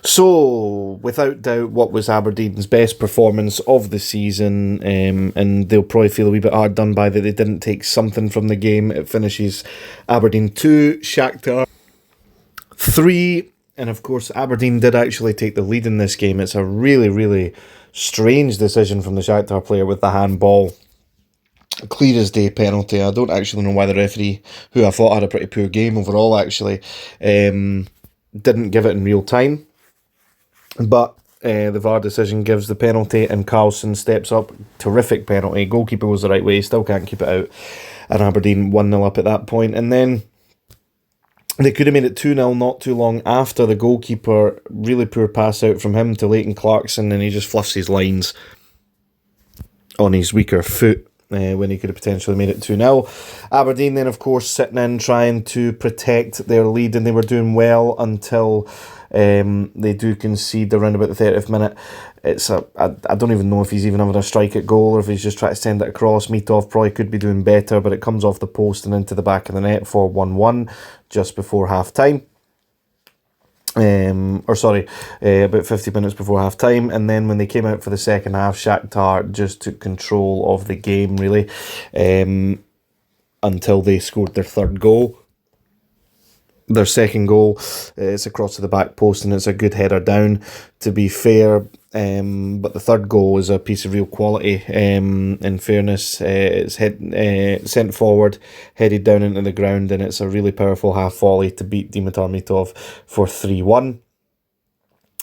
So, without doubt, what was Aberdeen's best performance of the season, and they'll probably feel a wee bit hard done by that they didn't take something from the game. It finishes Aberdeen 2, Shakhtar 3, and of course Aberdeen did actually take the lead in this game. It's a really, really strange decision from the Shakhtar player with the handball. Clear as day penalty. I don't actually know why the referee, who I thought had a pretty poor game overall actually, didn't give it in real time. But the VAR decision gives the penalty, and Carlson steps up. Terrific penalty. Goalkeeper goes the right way, still can't keep it out. And Aberdeen 1-0 up at that point. And then they could have made it 2-0 not too long after the goalkeeper. Really poor pass out from him to Leighton Clarkson, and he just fluffs his lines on his weaker foot. When he could have potentially made it 2-0. Aberdeen then, of course, sitting in trying to protect their lead, and they were doing well until they do concede around about the 30th minute. I don't even know if he's even having a strike at goal or if he's just trying to send it across. Mitov probably could be doing better, but it comes off the post and into the back of the net for 1-1 just before half-time. About 50 minutes before half time, and then when they came out for the second half, Shakhtar just took control of the game really, until they scored their third goal. Their second goal, it's across to the back post and it's a good header down, to be fair, but the third goal is a piece of real quality. In fairness, it's sent forward, headed down into the ground, and it's a really powerful half volley to beat Dimitar Mitov for 3-1.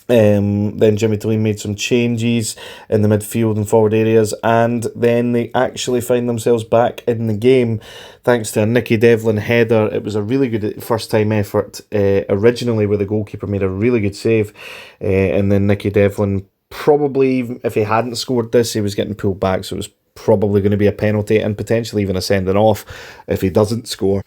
Then Jimmy Tulin made some changes in the midfield and forward areas, and then they actually find themselves back in the game thanks to a Nicky Devlin header. It was a really good first time effort originally, where the goalkeeper made a really good save, and then Nicky Devlin, probably if he hadn't scored this, he was getting pulled back, so it was probably going to be a penalty and potentially even a sending off if he doesn't score.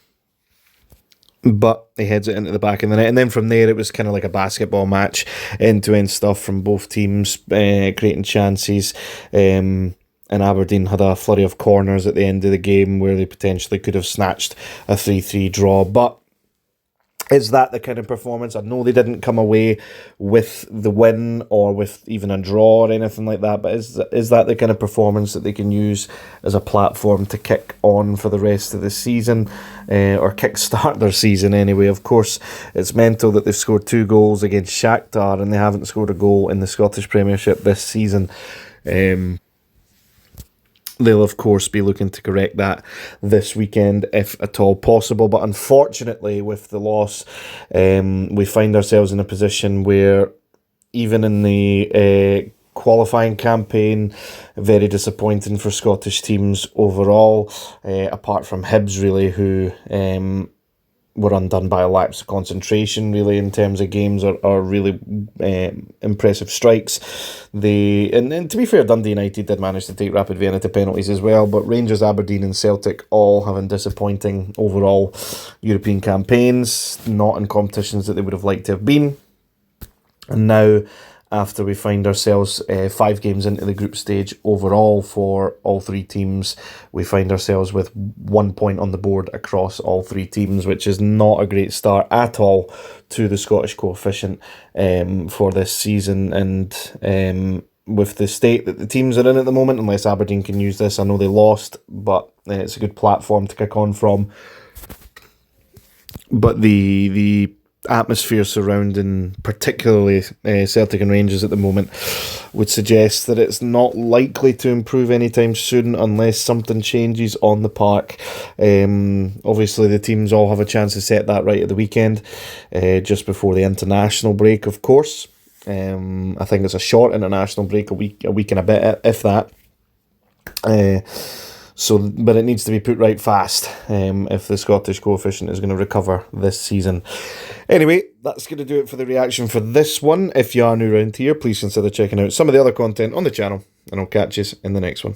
But he heads it into the back of the net. And then from there, it was kind of like a basketball match, end-to-end stuff from both teams, creating chances. And Aberdeen had a flurry of corners at the end of the game where they potentially could have snatched a 3-3 draw. But is that the kind of performance? I know they didn't come away with the win or with even a draw or anything like that, but is that the kind of performance that they can use as a platform to kick on for the rest of the season, or kickstart their season anyway? Of course, it's mental that they've scored 2 goals against Shakhtar and they haven't scored a goal in the Scottish Premiership this season. They'll, of course, be looking to correct that this weekend, if at all possible. But unfortunately, with the loss, we find ourselves in a position where, even in the qualifying campaign, very disappointing for Scottish teams overall, apart from Hibs, really, who were undone by a lapse of concentration, really, in terms of games, or really impressive strikes. And to be fair, Dundee United did manage to take Rapid Vienna to penalties as well, but Rangers, Aberdeen and Celtic all having disappointing overall European campaigns, not in competitions that they would have liked to have been. And now, after we find ourselves 5 games into the group stage overall for all 3 teams, we find ourselves with 1 point on the board across all 3 teams, which is not a great start at all to the Scottish coefficient for this season. And with the state that the teams are in at the moment, unless Aberdeen can use this, I know they lost, but it's a good platform to kick on from. But the atmosphere surrounding particularly Celtic and Rangers at the moment would suggest that it's not likely to improve anytime soon unless something changes on the park. Obviously the teams all have a chance to set that right at the weekend, just before the international break, of course. I think it's a short international break, a week and a bit, if that. But it needs to be put right fast if the Scottish coefficient is going to recover this season. Anyway, that's going to do it for the reaction for this one. If you are new around here, please consider checking out some of the other content on the channel, and I'll catch you in the next one.